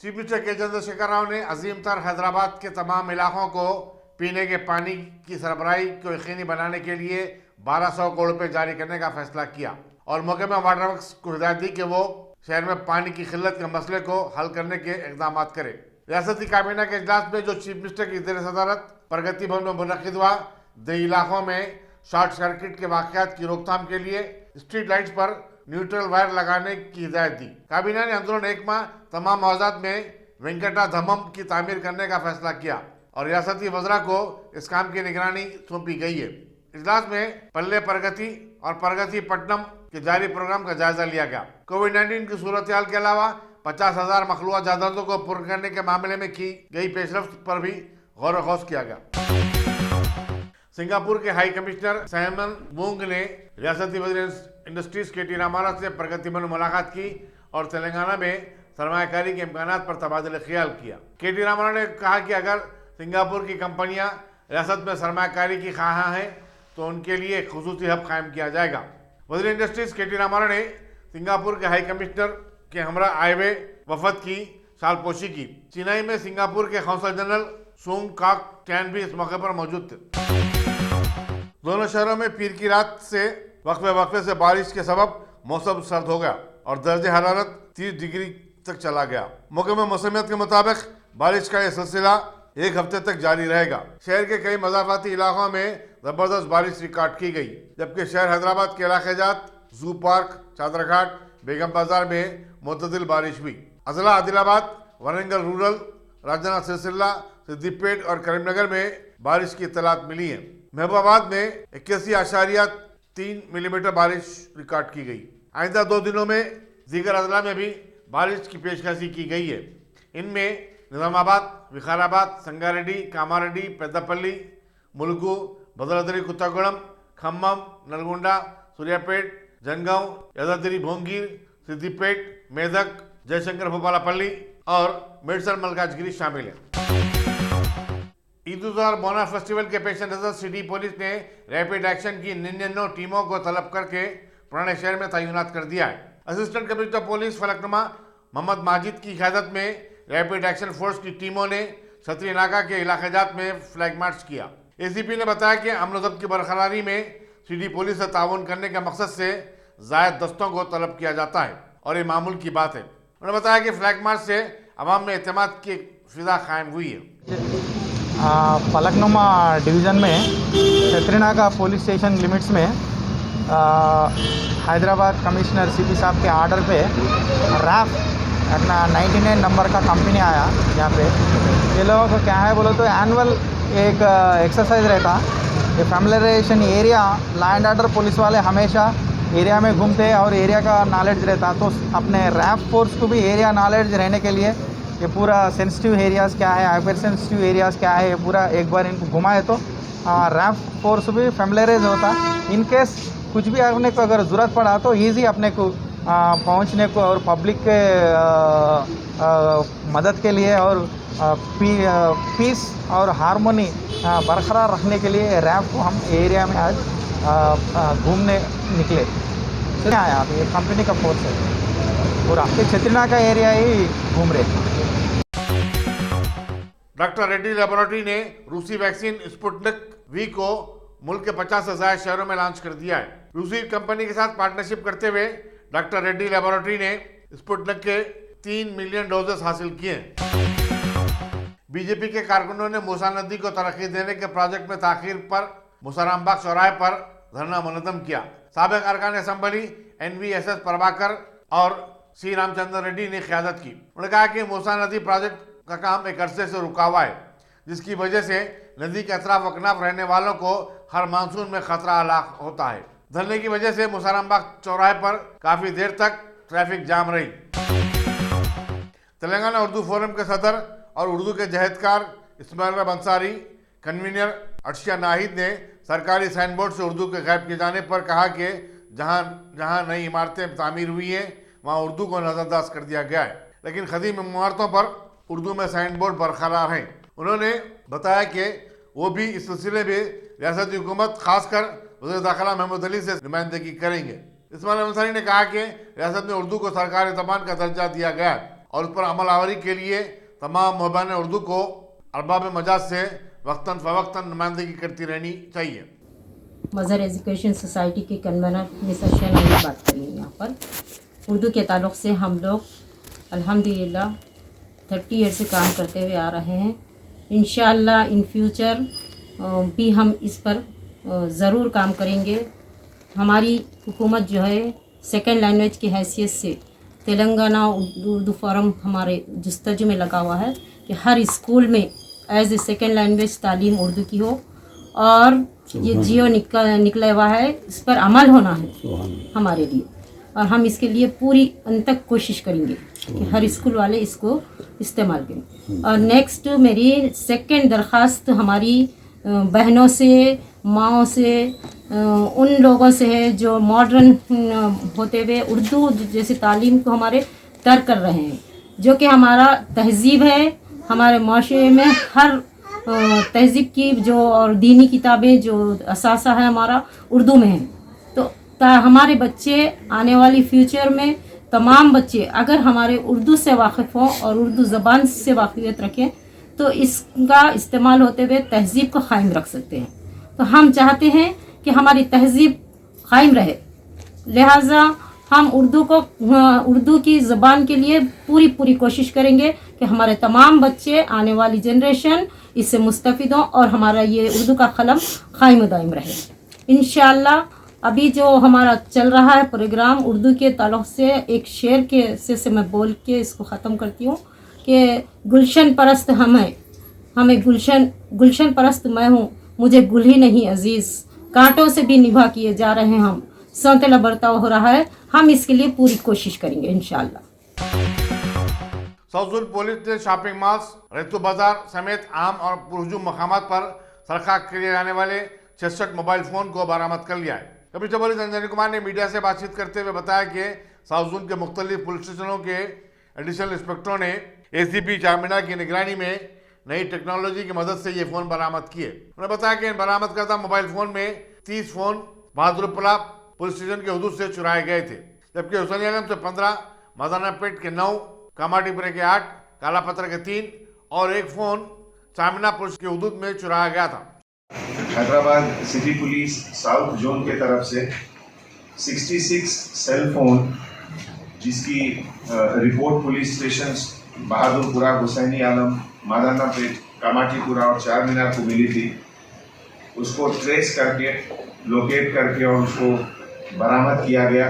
Chief minister के चंद्रशेखर राव ने अजीम तर हैदराबाद के तमाम इलाकों को पीने के पानी की सरबराही को यकीनी बनाने के लिए 1200 करोड़ रुपए जारी करने का फैसला किया और मौके में वाटर वर्क्स को हिदायत दी कि वो शहर में पानी की किल्लत के मसले को हल करने के इकदाम करे। रियासती काबीना के इजलास में जो चीफ मिनिस्टर की जेर सदारत प्रगति भवन में मुनक्किद हुआ, दे इलाकों में शॉर्ट सर्किट के वाकयात की रोकथाम के लिए स्ट्रीट लाइट्स पर न्यूट्रल वायर लगाने की हिदायत दी। काबीना ने अंदरून एक माह तमाम मौजात में वेंकटा धमम की तामीर करने का फैसला किया और रियासती वज़रा को इस काम की निगरानी सौंपी गई है। इजलास में पल्ले प्रगति और प्रगति पट्टनम के जारी प्रोग्राम का जायजा लिया गया। कोविड-19 की सूरत हाल के अलावा 50,000 मखलूआ जायदादों को पूर्ण करने के मामले में की गई पेशरफ्त पर भी गौर गौस किया गया। सिंगापुर के हाई कमिश्नर सैमन वोंग ने रियासती वज़ीर इंडस्ट्रीज के रामारा से प्रगति में मुलाकात की और तेलंगाना में सरमायाकारी के इम्कान पर तबादला ख्याल किया। के रामारा ने कहा कि अगर सिंगापुर की कंपनियां रियासत में सरमायाकारी की ख्वाहां हैं तो उनके लिए खुसूसी हब कायम किया जाएगा। वज़ीर इंडस्ट्रीज के रामारा ने सिंगापुर के हाई कमिश्नर के हमरा आए हुए वफद की सालपोशी की। चेन्नई में सिंगापुर के कौंसल जनरल सोंग काक टैन भी इस मौके पर मौजूद थे। दोनों शहरों में पीर की रात से वक्फे से बारिश के सबब मौसम सर्द हो गया और दर्जे हरारत 30 डिग्री तक चला गया। मौके में मौसमियत के मुताबिक बारिश का यह सिलसिला एक हफ्ते तक जारी रहेगा। शहर के कई मज़ाफ़ाती इलाकों में जबरदस्त बारिश रिकॉर्ड की गई, जबकि शहर हैदराबाद के इलाके जात जू पार्क, चादरघाट, बेगम बाजार में मुतदिल बारिश हुई। अजला आदिलाबाद, वरंगल रूरल, राजधानी सिलसिला, सिद्दीपेट और करीमनगर में बारिश की इत्तलात मिली है। महबूबाबाद में 81.3 मिलीमीटर बारिश रिकॉर्ड की गई। आइंदा 2 दिनों में दीगर अजला में भी बारिश की पेशकशी की गई है। इनमें निजामाबाद, विकाराबाद, संगारेड्डी, कामारेड्डी, पेद्दापल्ली, मुलुगु, भद्राद्री कुत्तागुड़म, खम्मम, नलगोंडा, सूर्यापेट, जनगांव, यादाद्री भोंगीर, सिद्दीपेट, मेदक, जयशंकर भोपालापल्ली और मेडसल मलकाजगिरी शामिल है। ईद उल अजहा बोना फेस्टिवल के पेश नजर सिटी पुलिस ने रैपिड एक्शन की 99 टीमों को तलब करके पुराने शहर में तैनात कर दिया है। Assistant commissioner police Falaknuma Mohammed Majid की क़यादत में रैपिड एक्शन फोर्स की टीमों ने छतरी नाका के इलाके जात में फ्लैग मार्च किया। एसीपी ने बताया कि अमन ज़ब्त की बरकरारी में सिटी पुलिस से ताउन करने के मकसद से ज़ायद दस्तों को तलब किया जाता है और ये मामूल की बात है। उन्होंने बताया कि फ्लैग मार्च से अवाम में एतमाद की फिजा कायम हुई है। फलकनुमा डिवीज़न में छतरीनाका पुलिस स्टेशन लिमिट्स में हैदराबाद कमिश्नर सीपी साहब के आर्डर पे रैफ अपना 99 नंबर का कंपनी आया यहाँ पे। ये लोगों को क्या है बोलो तो एनुअल एक एक्सरसाइज रहता, ये familiarisation area land order police वाले हमेशा एरिया में घूमते और एरिया का नॉलेज रहता, तो अपने रैफ फोर्स को भी एरिया नॉलेज रहने के लिए ये पूरा सेंसिटिव एरियाज़ क्या है, हाइपर सेंसिटिव एरियाज़ क्या है, ये पूरा एक बार इनको घुमाए तो रैफ फोर्स भी फैमिलियराइज होता। इन केस कुछ भी अपने को अगर ज़रूरत पड़ा तो ईजी अपने को पहुंचने को और पब्लिक के मदद के लिए और पीस और हारमोनी बरकरार रखने के लिए रैफ को हम एरिया में आज घूमने निकले आया। अभी ये कंपनी का फोर्स है, पूरा ये छतरीनाका एरिया ही घूम रहे। डॉक्टर रेड्डी लेबोरेटरी ने रूसी वैक्सीन स्पुतनिक वी को मुल्क के 50 से ज्यादा शहरों में लॉन्च कर दिया है। रूसी कंपनी के साथ पार्टनरशिप करते हुए डॉक्टर रेड्डी लेबोरेटरी ने स्पुतनिक के 3 मिलियन डोजेस हासिल किए। बीजेपी के कारकुनों ने मूसा नदी को तरक्की देने के प्रोजेक्ट में ताखीर पर मुसारामबाग चौराहे पर धरना मुनज़्ज़म किया। साबिक अरकान असेंबली NVSS प्रभाकर और सी रामचंद्र रेड्डी ने क़यादत की। उन्होंने कहा कि मूसा नदी प्रोजेक्ट का काम एक अरसे से रुका हुआ है, जिसकी वजह से नदी के अतराफ अकनाफ रहने वालों को हर मानसून में खतरा लाक होता है। धरने की वजह से मुसारामबाग चौराहे पर काफी देर तक ट्रैफिक जाम रही। तेलंगाना उर्दू फोरम के सदर और उर्दू के जहदकार इस्माइल अंसारी कन्वीनर अर्शिया नाहिद ने सरकारी साइन बोर्ड से उर्दू के गायब किए जाने पर कहा कि जहां जहां नई इमारतें तामीर हुई हैं वहां उर्दू को नजरअंदाज कर दिया गया है, लेकिन कदीम इमारतों पर उर्दू में साइन बोर्ड बरकरार हैं। उन्होंने बताया कि वो भी इस सिलसिले में रियासती हुकूमत खासकर वज़ीर दाखिला महमूद अली से नुमाइंदगी करेंगे। इस्माइल अंसारी ने कहा कि रियासत में उर्दू को सरकारी ज़बान का दर्जा दिया गया है और उस पर अमल आवरी के लिए तमाम मुहब्बान उर्दू को अरबाब मजाज से वक्तन फ़वक्तन नुमाइंदगी करती रहनी चाहिए। मज़हर एजुकेशन सोसाइटी के कन्वीनर मिसेस शहनाई बात कर रही हूँ। यहाँ पर उर्दू के ताल्लुक़ से हम लोग अल्हम्दुलिल्लाह 30 ईयर से काम करते हुए आ रहे हैं। इंशाअल्लाह इन फ्यूचर भी हम इस पर ज़रूर काम करेंगे। हमारी हुकूमत जो है सेकेंड लैंग्वेज की हैसियत से तेलंगाना उर्दू फोरम हमारे जस्तजू में लगा हुआ है कि हर स्कूल में एज ए सेकेंड लैंग्वेज तालीम उर्दू की हो, और ये जियो निकला हुआ है, इस पर अमल होना है हमारे लिए, और हम इसके लिए पूरी अंत तक कोशिश करेंगे कि हर स्कूल वाले इसको इस्तेमाल करें। और नेक्स्ट मेरी सेकंड दरख्वास्त हमारी बहनों से, माँओं से, उन लोगों से है जो मॉडर्न होते हुए उर्दू जैसे तालीम को हमारे तर्क कर रहे हैं, जो कि हमारा तहज़ीब है। हमारे माशरे में हर तहज़ीब की जो और दीनी किताबें जो असासा है हमारा उर्दू में है। तो हमारे बच्चे आने वाली फ्यूचर में तमाम बच्चे अगर हमारे उर्दू से वाकिफ़ हों और उर्दू ज़बान से वाकिफ़ियत रखें तो इसका इस्तेमाल होते हुए तहज़ीब को क़ायम रख सकते हैं। तो हम चाहते हैं कि हमारी तहज़ीब क़ायम रहे, लिहाजा हम उर्दू की ज़बान के लिए पूरी कोशिश करेंगे कि हमारे तमाम बच्चे, आने वाली जनरेशन इससे मुस्तफ़िद हों और हमारा ये उर्दू का कलम क़ायम दायम रहे इंशाअल्लाह। अभी जो हमारा चल रहा है प्रोग्राम उर्दू के ताल्लुक़ से एक शेर के से मैं बोल के इसको ख़त्म करती हूँ कि गुलशन परस्त हमें गुलशन परस्त मैं हूँ, मुझे गुल ही नहीं अजीज़, कांटों से भी निभा किए जा रहे हैं हम, सौतेला बर्ताव हो रहा है, हम इसके लिए पूरी कोशिश करेंगे इंशाअल्लाह। साउथ जोन पुलिस ने शॉपिंग मॉल्स, रेतु बाजार समेत आम और पुरहजूम मकामात पर सरखा किए जाने वाले 66 मोबाइल फ़ोन को बरामद कर लिया है। कमिश्नर पुलिस अंजनी कुमार ने मीडिया से बातचीत करते हुए बताया कि साउथ जोन के मुख्तलिफ पुलिस स्टेशनों के एडिशनल इंस्पेक्टरों ने ACP चारमीनार की निगरानी में नई टेक्नोलॉजी की मदद से ये फ़ोन बरामद किए। उन्होंने बताया कि इन बरामद करदा मोबाइल फ़ोन में 30 फ़ोन बहादुरपुरा पुलिस स्टेशन के हदूद से चुराए गए थे, जबकि हुसैन आलम से 15, मदानापेट के 9, कामाटीपुरे के 8, कालापत्थर के 3 और एक फ़ोन चारमीनार पुलिस के हदूद में चुराया गया था। Hyderabad city police south zone के तरफ से 66 सेल फोन जिसकी report police station Bahadurpura, Husaini Alam, Madannapet, Kamatipura और चारमीनार को मिली थी, उसको ट्रेस करके, लोकेट करके और उसको बरामद किया गया।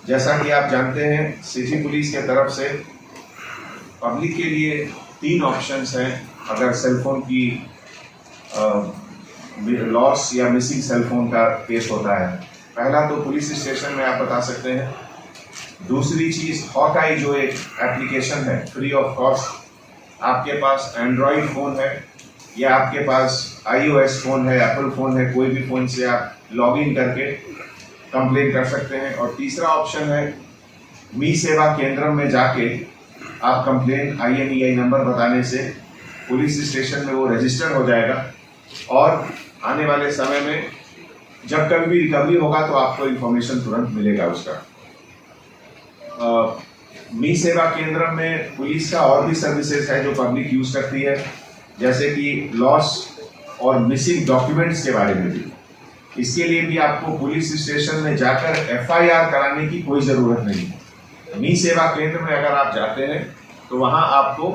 जैसा कि आप जानते हैं सिटी पुलिस के तरफ से पब्लिक के लिए 3 ऑप्शंस हैं अगर सेलफोन की लॉस या मिसिंग सेलफोन का केस होता है। पहला तो पुलिस स्टेशन में आप बता सकते हैं। दूसरी चीज़ हॉकाई जो एक एप्लीकेशन है फ्री ऑफ कॉस्ट, आपके पास एंड्रॉयड फ़ोन है या आपके पास iOS फ़ोन है, एप्पल फ़ोन है, कोई भी फ़ोन से आप लॉग इन करके कंप्लेन कर सकते हैं। और तीसरा ऑप्शन है मी सेवा केंद्र में जाके आप कंप्लेन INEI नंबर बताने से पुलिस स्टेशन में वो रजिस्टर हो जाएगा और आने वाले समय में जब कभी भी रिकवरी होगा तो आपको इन्फॉर्मेशन तुरंत मिलेगा उसका। मी सेवा केंद्र में पुलिस का और भी सर्विसेज है जो पब्लिक यूज़ करती है, जैसे कि लॉस और मिसिंग डॉक्यूमेंट्स के बारे में भी। इसके लिए भी आपको पुलिस स्टेशन में जाकर FIR कराने की कोई ज़रूरत नहीं। मी सेवा केंद्र में अगर आप जाते हैं तो वहाँ आपको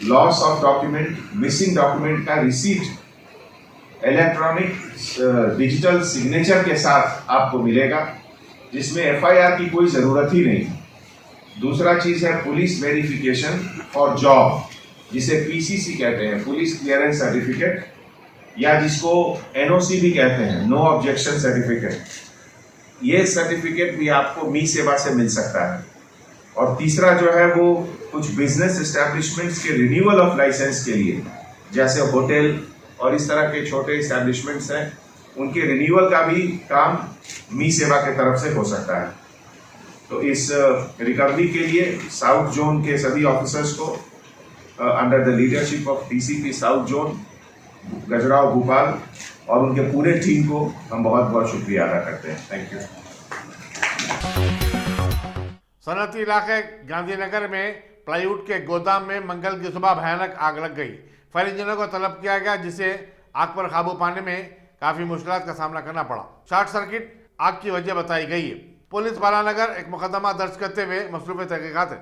loss of document, missing document का रिसीप्ट इलेक्ट्रॉनिक डिजिटल सिग्नेचर के साथ आपको मिलेगा, जिसमें FIR की कोई ज़रूरत ही नहीं। दूसरा चीज़ है पुलिस वेरिफिकेशन और जॉब, जिसे PCC कहते हैं, पुलिस क्लियरेंस सर्टिफिकेट, या जिसको NOC भी कहते हैं, नो ऑब्जेक्शन सर्टिफिकेट। ये सर्टिफिकेट भी आपको मी सेवा से मिल सकता है। और तीसरा जो है वो कुछ बिजनेस एस्टैब्लिशमेंट्स के रिन्यूअल ऑफ लाइसेंस के लिए, जैसे होटल और इस तरह के छोटे इस्टेब्लिशमेंट्स हैं, उनके रिन्यूअल का भी काम मी सेवा के तरफ से हो सकता है। तो इस रिकवरी के लिए साउथ जोन के सभी ऑफिसर्स को under the leadership of DCP south zone Gajarao Bhopal और उनके पूरे टीम को हम बहुत बहुत शुक्रिया अदा करते हैं। Thank you. सनती इलाके गांधीनगर में प्लाईवुड के गोदाम में मंगल की सुबह भयानक आग लग गई। फायर इंजीनियर को तलब किया गया, जिसे आग पर काबू पाने में काफी मुश्किलात का सामना करना पड़ा। शॉर्ट सर्किट आग की वजह बताई गई है। पुलिस बालानगर एक मुकदमा दर्ज करते हुए मसरूफ तहकीकात है।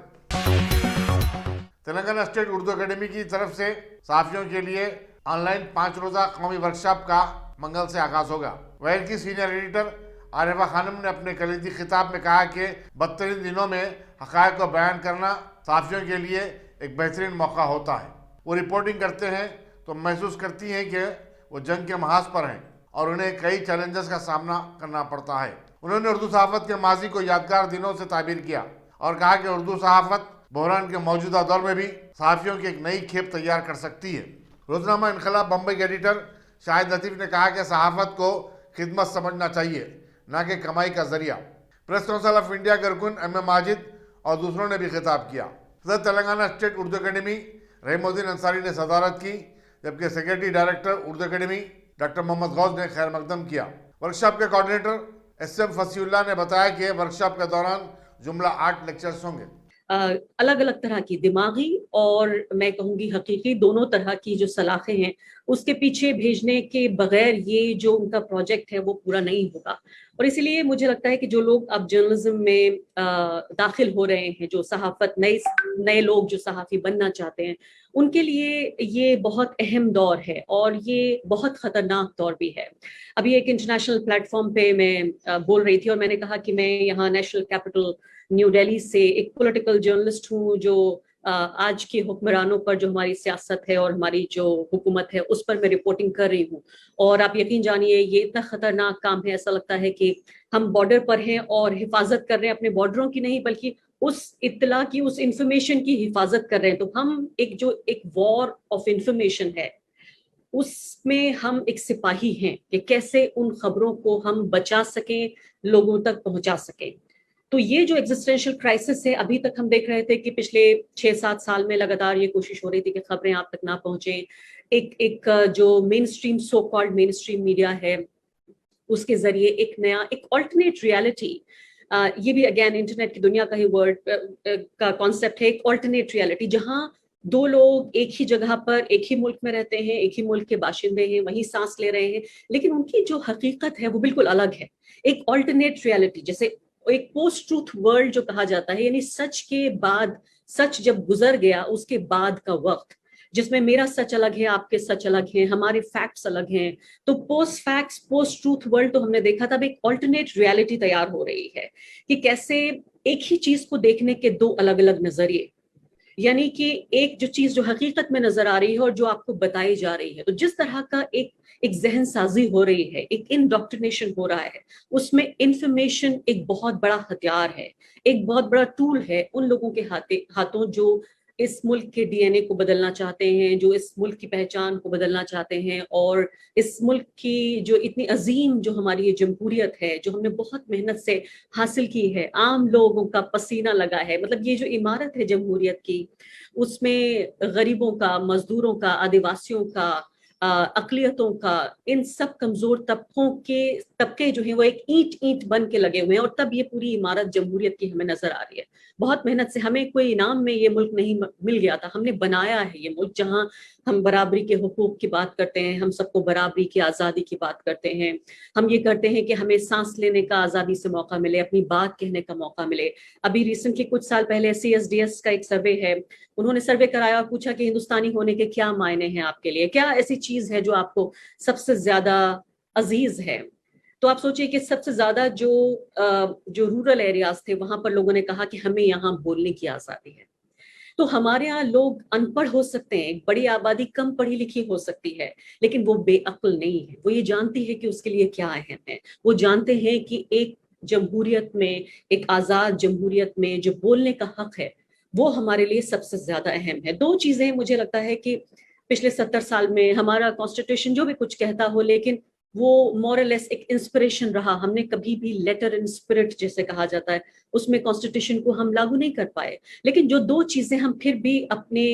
तेलंगाना स्टेट उर्दू अकेडमी की तरफ से सहाफियों के लिए ऑनलाइन 5 रोजा कौमी वर्कशॉप का मंगल से आगाज होगा। वैल की सीनियर एडिटर आरिफा खानम ने अपने कलीदी खिताब में कहा कि बदतरीन दिनों में हक़ाइक़ को बयान करना सहाफियों के लिए एक बेहतरीन मौका होता है। वो रिपोर्टिंग करते हैं तो महसूस करती हैं कि वो जंग के महाज पर हैं और उन्हें कई चैलेंजेस का सामना करना पड़ता है। उन्होंने उर्दू सहाफ़त के माजी को यादगार दिनों से ताबीर किया और कहा कि उर्दू सहाफ़त बहरान के मौजूदा दौर में भी सहाफ़ियों की एक नई खेप तैयार कर सकती है। रोजनामा इनकलाब बम्बई के एडिटर शाहिद लतीफ़ ने कहा कि सहाफ़त को खिदमत समझना चाहिए, न कि कमाई का जरिया। प्रेस काउंसिल ऑफ इंडिया के रुकन एम ए माजिद और दूसरों ने भी खिताब किया। सदर तेलंगाना स्टेट उर्दू अकेडमी रहीमुद्दीन अंसारी ने सदारत की, जबकि secretary director Urdu academy doctor Mohammed Ghouse ने खैर मकदम किया। वर्कशॉप के कोऑर्डिनेटर एस.एम. फसीउल्लाह ने बताया कि वर्कशॉप के दौरान जुमला 8 लेक्चर्स होंगे। अलग अलग तरह की दिमागी और मैं कहूँगी हकीकी दोनों तरह की जो सलाखें हैं उसके पीछे भेजने के बगैर ये जो उनका प्रोजेक्ट है वो पूरा नहीं होगा। और इसीलिए मुझे लगता है कि जो लोग अब जर्नलिज्म में दाखिल हो रहे हैं, जो सहाफ़त नए लोग जो सहाफ़ी बनना चाहते हैं, उनके लिए ये बहुत अहम दौर है और ये बहुत ख़तरनाक दौर भी है। अभी एक इंटरनेशनल प्लेटफॉर्म पे मैं बोल रही थी और मैंने कहा कि मैं यहाँ नेशनल कैपिटल न्यू दिल्ली से एक पॉलिटिकल जर्नलिस्ट हूँ जो आज के हुक्मरानों पर जो हमारी सियासत है और हमारी जो हुकूमत है उस पर मैं रिपोर्टिंग कर रही हूँ। और आप यकीन जानिए ये इतना खतरनाक काम है, ऐसा लगता है कि हम बॉर्डर पर हैं और हिफाजत कर रहे हैं अपने बॉर्डरों की नहीं बल्कि उस इत्तला की, उस इंफॉर्मेशन की हिफाजत कर रहे हैं। तो हम एक वॉर ऑफ इंफॉर्मेशन है उसमें हम एक सिपाही हैं कि कैसे उन खबरों को हम बचा सकें, लोगों तक पहुंचा सकें। तो ये जो एग्जिस्टेंशियल क्राइसिस है, अभी तक हम देख रहे थे कि पिछले 6-7 साल में लगातार ये कोशिश हो रही थी कि खबरें आप तक ना पहुंचे। एक जो main stream so called main stream media है उसके जरिए एक नया एक ऑल्टरनेट रियलिटी, ये भी अगेन इंटरनेट की दुनिया का ही वर्ड का कॉन्सेप्ट है, एक ऑल्टरनेट रियलिटी जहां दो लोग एक ही जगह पर एक ही मुल्क में रहते हैं, एक ही मुल्क के बाशिंदे हैं, वहीं सांस ले रहे हैं, लेकिन उनकी जो हकीकत है वो बिल्कुल अलग है। एक ऑल्टरनेट रियलिटी, जैसे एक पोस्ट ट्रूथ वर्ल्ड जो कहा जाता है, यानी सच के बाद, सच जब गुजर गया उसके बाद का वक्त, जिसमें मेरा सच अलग है, आपके सच अलग हैं, हमारे फैक्ट्स अलग हैं। तो post facts post truth world तो हमने देखा था, अब एक ऑल्टरनेट रियलिटी तैयार हो रही है कि कैसे एक ही चीज को देखने के दो अलग अलग नजरिए, यानी कि एक जो चीज जो हकीकत में नजर आ रही है और जो आपको बताई जा रही है। तो जिस तरह का एक जहन साजी हो रही है, एक इंडोक्ट्रिनेशन हो रहा है, उसमें इंफॉर्मेशन एक बहुत बड़ा हथियार है, एक बहुत बड़ा टूल है उन लोगों के हाथों जो इस मुल्क के डीएनए को बदलना चाहते हैं, जो इस मुल्क की पहचान को बदलना चाहते हैं और इस मुल्क की जो इतनी अजीम जो हमारी ये जमहूरियत है, जो हमने बहुत मेहनत से हासिल की है, आम लोगों का पसीना लगा है, मतलब ये जो इमारत है जमहूरियत की, उसमें गरीबों का, मजदूरों का, आदिवासियों का, अकलियतों का, इन सब कमजोर तबके जो है वो एक ईंट बन के लगे हुए हैं। और तब ये पूरी इमारत जमहूरियत की हमें नजर आ रही है। बहुत मेहनत से, हमें कोई इनाम में ये मुल्क नहीं मिल गया था, हमने बनाया है ये मुल्क जहां हम बराबरी के हुकूक की बात करते हैं, हम सबको बराबरी की आज़ादी की बात करते हैं, हम ये करते हैं कि हमें सांस लेने का आज़ादी से मौका मिले, अपनी बात कहने का मौका मिले। अभी रिसेंटली कुछ साल पहले CSDS का एक सर्वे है, उन्होंने सर्वे कराया और पूछा कि हिंदुस्तानी होने के क्या मायने हैं आपके लिए, क्या ऐसी चीज है जो आपको सबसे ज्यादा अजीज है। तो आप सोचिए कि सबसे ज्यादा जो रूरल एरियाज थे वहां पर लोगों ने कहा कि हमें यहाँ बोलने की आजादी है। तो हमारे यहाँ लोग अनपढ़ हो सकते हैं, बड़ी आबादी कम पढ़ी लिखी हो सकती है, लेकिन वो बेअक्ल नहीं है। वो ये जानती है कि उसके लिए क्या अहम है। वो जानते हैं कि एक जमहूरियत में, एक आजाद जमहूरियत में जो बोलने का हक है वो हमारे लिए सबसे ज्यादा अहम है। दो चीजें मुझे लगता है कि पिछले 70 साल में हमारा कॉन्स्टिट्यूशन जो भी कुछ कहता हो, लेकिन वो मोरलेस एक इंस्पिरेशन रहा। हमने कभी भी लेटर इन स्पिरिट जैसे कहा जाता है, उसमें कॉन्स्टिट्यूशन को हम लागू नहीं कर पाए। लेकिन जो दो चीजें हम फिर भी अपने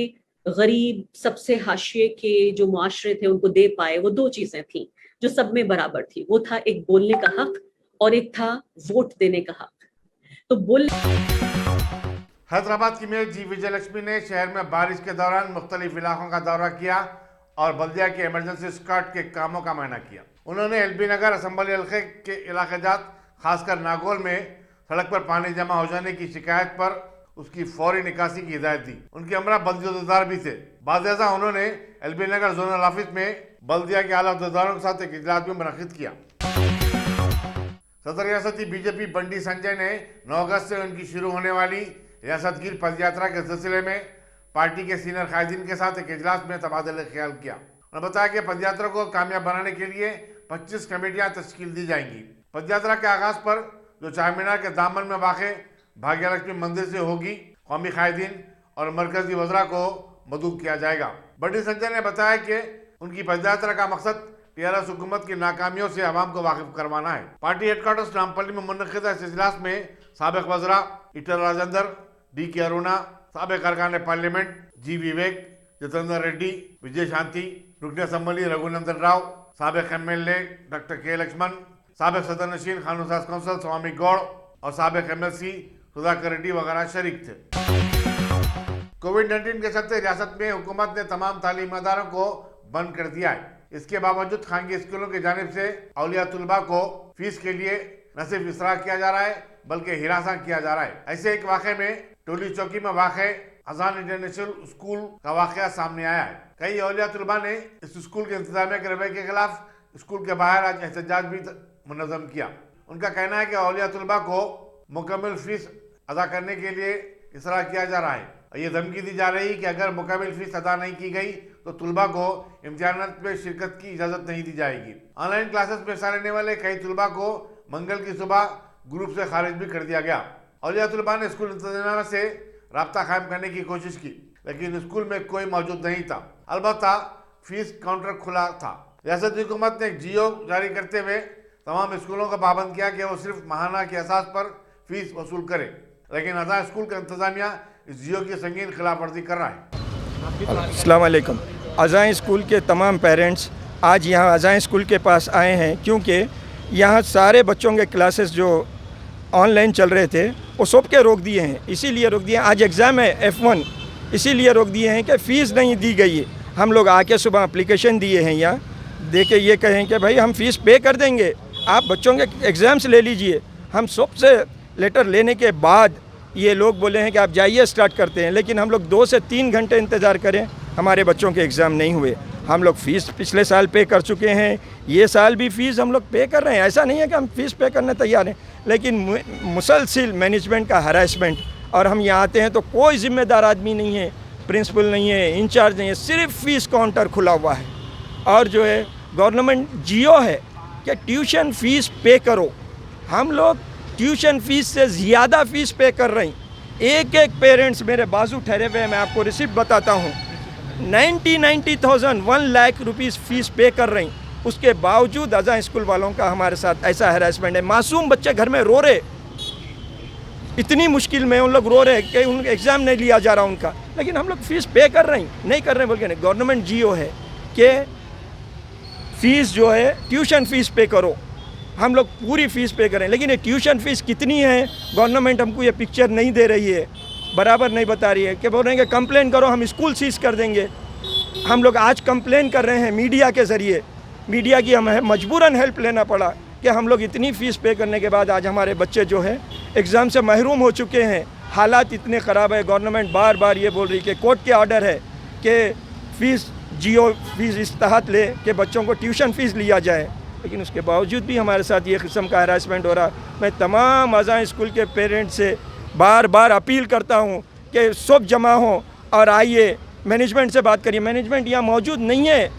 गरीब, सबसे हाशिए के जो मुआशरे थे उनको दे पाए, वो दो चीजें थी जो सब में बराबर थी। वो था एक बोलने का हक और एक था वोट देने का हक। तो हैदराबाद की मेयर जी विजयलक्ष्मी ने शहर में बारिश के दौरान मुख्तलिफ इलाकों का दौरा किया और बल्दिया के इमरजेंसी स्क्वाड के कामों का मुआयना किया। उन्होंने एलबी नगर असम्बली हल्के के इलाके जात खासकर नागौल में सड़क पर पानी जमा हो जाने की शिकायत पर उसकी फौरी निकासी की हिदायत दी। उनके हमरा बल्दियादार भी थे। बाज़ उन्होंने एलबी नगर जोनल ऑफिस में बल्दिया के आला अहदेदारों के साथ एक इजलास भी मुनक्किद किया। सदर रियासती बीजेपी बंडी संजय ने 9 अगस्त से उनकी शुरू होने वाली रियासतगीर पदयात्रा के सिलसिले में पार्टी के सीनियर कायदीन के साथ एक इजलास में तबादला ख्याल किया। उन्होंने बताया कि पदयात्रा को कामयाब बनाने के लिए 25 कमेटियां तश्कील दी जाएंगी। पदयात्रा के आगाज पर जो चार मीनार के दामन में वाक़े भाग्यलक्ष्मी मंदिर से होगी, कौमी कायदीन और मरकजी वज़रा को मदऊ किया जाएगा। बंडी संजय ने बताया कि उनकी पदयात्रा का मकसद टीआरएस हुकूमत की नाकामियों से आवाम को वाकिफ करवाना है। पार्टी हेडक्वार्टर्स नामपल्ली में मुनक़िद इस इजलास में साबिक़ वज़रा ईटल राजेंद्र, डी.के. अरुणा, साबिक़ अरकान पार्लियामेंट जी विवेक, जितेंद्र रेड्डी, विजय शांति, रुकन असम्बली रघुनंदन राव, साबिक़ MLA डॉक्टर के लक्ष्मण, साबिक़ सदर नशीन खानूसाज कौंसल स्वामी गौड़ और साबिक़ MLC सुधाकर रेड्डी वगैरह शरीक थे। कोविड-19 के चलते रियासत में हुकूमत ने तमाम तालीमी इदारों को बंद कर दिया है। इसके बावजूद खानगी स्कूलों की जानिब से औलिया तुलबा को फीस के लिए न सिर्फ इसरार किया जा रहा है बल्कि हिरासा किया जा रहा है। ऐसे एक वाक़े में टोली चौकी में वाक़े अजान इंटरनेशनल स्कूल का वाक़या सामने आया है। कई औलिया तुलबा ने इस स्कूल के इंतजामिया के रवैये के खिलाफ स्कूल के बाहर आज एहतजाज भी मुनज़्ज़म किया। उनका कहना है कि औलिया तुलबा को मुकम्मल फीस अदा करने के लिए इसरार किया जा रहा है और ये धमकी दी जा रही है कि अगर मुकम्मल फीस अदा नहीं की गई तो तुलबा को इम्तिहानात में शिरकत की इजाज़त नहीं दी जाएगी। ऑनलाइन क्लासेस में हिस्सा लेने वाले कई तुलबा को मंगल की सुबह ग्रुप से खारिज भी कर दिया गया। औलिया तुलबा ने स्कूल इंतजामिया से राब्ता कायम करने की कोशिश की लेकिन स्कूल में कोई मौजूद नहीं था। अलबत्ता फीस काउंटर खुला था। रियासती हुकूमत ने एक जियो जारी करते हुए तमाम स्कूलों को पाबंद किया कि वो सिर्फ माहाना के असास पर फीस वसूल करें, लेकिन अज़ां स्कूल का इंतजामिया इस जियो की संगीन खिलाफ वर्जी कर रहा है। अस्सलाम वालेकुम। अज़ां स्कूल के तमाम पेरेंट्स आज यहाँ अज़ां स्कूल के पास आए हैं क्योंकि यहाँ सारे बच्चों के क्लासेस जो ऑनलाइन चल रहे थे वो सब के रोक दिए हैं। इसीलिए रोक दिए, आज एग्ज़ाम है F1, इसीलिए रोक दिए हैं कि फ़ीस नहीं दी गई है। हम लोग आके सुबह एप्लीकेशन दिए हैं यहाँ, दे के ये कहें कि भाई हम फ़ीस पे कर देंगे, आप बच्चों के एग्ज़ाम्स ले लीजिए। हम सबसे लेटर लेने के बाद ये लोग बोले हैं कि आप जाइए स्टार्ट करते हैं, लेकिन हम लोग 2 से 3 घंटे इंतज़ार करें, हमारे बच्चों के एग्ज़ाम नहीं हुए। हम लोग फ़ीस पिछले साल पे कर चुके हैं, ये साल भी फ़ीस हम लोग पे कर रहे हैं। ऐसा नहीं है कि हम फ़ीस पे करने तैयार हैं, लेकिन मुसलसिल मैनेजमेंट का हरासमेंट, और हम यहाँ आते हैं तो कोई ज़िम्मेदार आदमी नहीं है, प्रिंसिपल नहीं है, इंचार्ज नहीं है, सिर्फ फ़ीस काउंटर खुला हुआ है। और जो है गवर्नमेंट जियो है कि ट्यूशन फ़ीस पे करो। हम लोग ट्यूशन फ़ीस से ज़्यादा फ़ीस पे कर रहे हैं। एक एक पेरेंट्स मेरे बाजू ठहरे हुए हैं, मैं आपको रिसिप्ट बताता हूँ, 90,000 1 लाख रुपीज़ फ़ीस पे कर रही। उसके बावजूद अज़ां स्कूल वालों का हमारे साथ ऐसा हैरेसमेंट है। मासूम बच्चे घर में रो रहे, इतनी मुश्किल में उन लोग रो रहे कि उन एग्ज़ाम नहीं लिया जा रहा उनका, लेकिन हम लोग फ़ीस पे कर रहे हैं, नहीं कर रहे बोल के नहीं। गवर्नमेंट जियो है कि फ़ीस जो है ट्यूशन फ़ीस पे करो, हम लोग पूरी फ़ीस पे करें, लेकिन ये ट्यूशन फ़ीस कितनी है गवर्नमेंट हमको ये पिक्चर नहीं दे रही है, बराबर नहीं बता रही है। कि बोल रहे हैं कि कंप्लेन करो, हम स्कूल सीज कर देंगे। हम लोग आज कंप्लेन कर रहे हैं मीडिया के ज़रिए, मीडिया की हमें मजबूरन हेल्प लेना पड़ा कि हम लोग इतनी फ़ीस पे करने के बाद आज हमारे बच्चे जो है एग्ज़ाम से महरूम हो चुके हैं। हालात इतने ख़राब है, गवर्नमेंट बार बार ये बोल रही कि कोर्ट के ऑर्डर है कि फ़ीस जियो फ़ीस इस तहत ले कि बच्चों को ट्यूशन फ़ीस लिया जाए, लेकिन उसके बावजूद भी हमारे साथ ये किस्म का हरासमेंट हो रहा। मैं तमाम अज़ां स्कूल के पेरेंट्स से बार बार अपील करता हूँ कि सब जमा हों और आइए मैनेजमेंट से बात करिए। मैनेजमेंट यहाँ मौजूद नहीं है,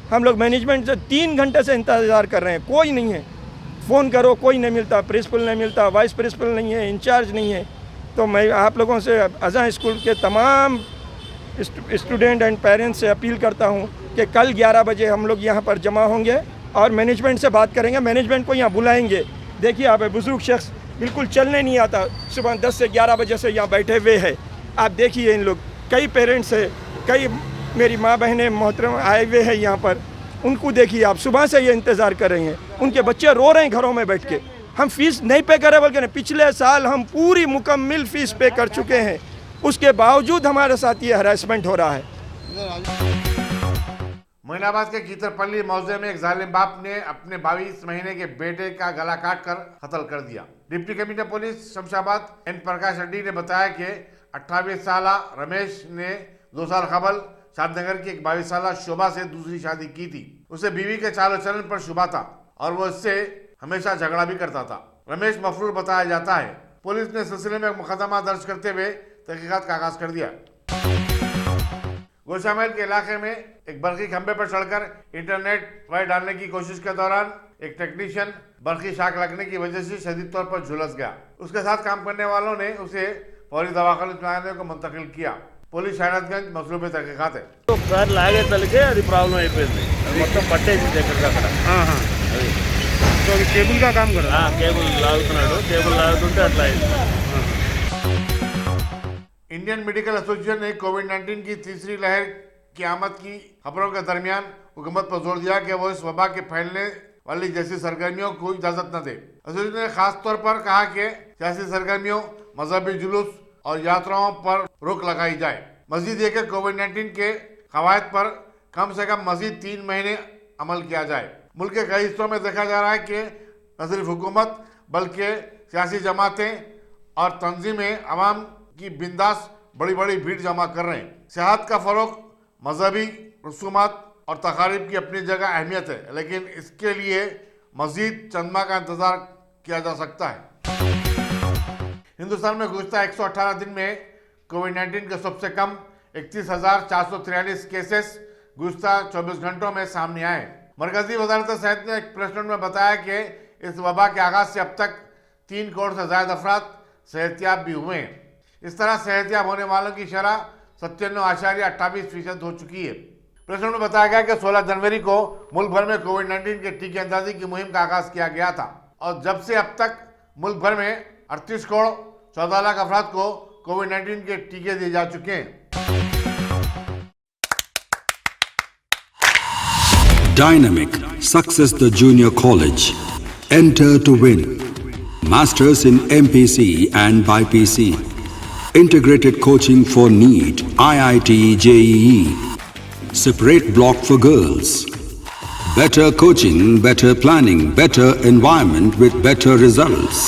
हम लोग मैनेजमेंट से 3 घंटे से इंतज़ार कर रहे हैं, कोई नहीं है। फ़ोन करो कोई नहीं मिलता, प्रिंसिपल नहीं मिलता, वाइस प्रिंसिपल नहीं है, इंचार्ज नहीं है। तो मैं आप लोगों से अज़ां स्कूल के तमाम स्टूडेंट एंड पेरेंट्स से अपील करता हूँ कि कल 11 बजे हम लोग यहाँ पर जमा होंगे और मैनेजमेंट से बात करेंगे, मैनेजमेंट को यहाँ बुलाएंगे। देखिए आप बुज़ुर्ग शख्स बिल्कुल चलने नहीं आता, सुबह 10 से 11 बजे से यहाँ बैठे हुए हैं। आप देखिए इन लोग, कई पेरेंट्स है, कई मेरी माँ बहनें मोहतरम आए हुए हैं यहाँ पर, उनको देखिए आप, सुबह से ये इंतज़ार कर रही हैं, उनके बच्चे रो रहे हैं घरों में बैठ के। हम फ़ीस नहीं पे करें बल्कि पिछले साल हम पूरी मुकम्मल फ़ीस पे कर चुके हैं, उसके बावजूद हमारे साथ ये हरासमेंट हो रहा है। मोइनाबाद के कीतरपल्ली मौजे में एक जालिम बाप ने अपने 22 महीने के बेटे का गला काट कर कत्ल कर दिया। Deputy commissioner police Shamshabad N Prakash Reddy ने बताया कि 28 साल रमेश ने 2 साल कबल शादनगर की एक 22 साल शोभा से दूसरी शादी की थी। उसे बीवी के चाल चलन पर शुबा था और वो इससे हमेशा झगड़ा भी करता था। रमेश मफरूर बताया जाता है। पुलिस ने सिलसिले में मुकदमा दर्ज करते हुए तहकीकात का आगाज कर दिया। गोशामहल के इलाके में एक बरकी खंभे पर चढ़कर इंटरनेट वायर डालने की कोशिश के दौरान एक टेक्नीशियन बरकी शाख लगने की वजह से शदीद तौर पर झुलस गया। उसके साथ काम करने वालों ने उसे फौरी दवाखाने को मुंतकिल किया। पुलिस शहनाजगंज मसलूब तहकीकात है। సార్ లాగేతలకే అది ప్రాబ్లం అయిపోయింది, అది మొత్తం పట్టేసింది ఎక్కడికక్కడ. అది तो अभी केबल का काम कर रहा కేబుల్ లాగుతున్నాడు, కేబుల్ లాగుతుంటే అట్లా అయింది. इंडियन मेडिकल एसोसिएशन ने कोविड-19 की तीसरी लहर की आमद की खबरों के दरमियान हुकूमत पर जोर दिया कि वो इस वबा के फैलने वाली जैसी सरगर्मियों को इजाजत न दे। एसोसिएशन ने खास तौर पर कहा कि सियासी सरगर्मियों, मजहबी जुलूस और यात्राओं पर रोक लगाई जाए। मजीद ये कि कोविड-19 के कवायद पर कम से कम मजीद 3 महीने अमल किया जाए। मुल्क के कई हिस्सों में देखा जा रहा है कि न सिर्फ हुकूमत बल्कि सियासी जमातें और तंजीमें अवाम की बिंदास बड़ी बड़ी भीड़ जमा कर रहे हैं। सेहत का फरोग, मजहबी रसूमात और तकारीब की अपनी जगह अहमियत है, लेकिन इसके लिए मजीद चंद माह का इंतजार किया जा सकता है। हिंदुस्तान में गुज़श्ता 118 दिन में कोविड-19 के सबसे कम 31,443 केसेस गुज़श्ता 24 घंटों में सामने आए। मरकजी वजारत सेहत ने एक प्रेस नोट में बताया कि इस वबा के आगाज से अब तक 3 करोड़ से ज्यादा अफराद सेहतियाब भी हुए हैं। इस तरह सेहतियाब होने वालों की शरह 97.28% हो चुकी है। प्रेस नोट में बताया गया कि 16 जनवरी को मुल्क भर में कोविड-19 के टीके अंदाजी की मुहिम का आगाज किया गया था और जब से अब तक मुल्क भर में 38 करोड़ 14 लाख अफराद को कोविड-19 के टीके दिए जा चुके हैं। Dynamic Success the Junior College. Enter to win. Masters in MPC and BPC. Integrated coaching for NEET, IIT, JEE. Separate block for girls. Better coaching, better planning, better environment with better results.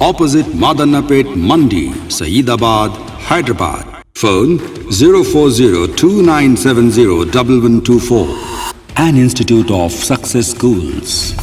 Opposite Madanapet Mandi, Saeedabad, Hyderabad. Phone 04029701124. An Institute of Success Schools.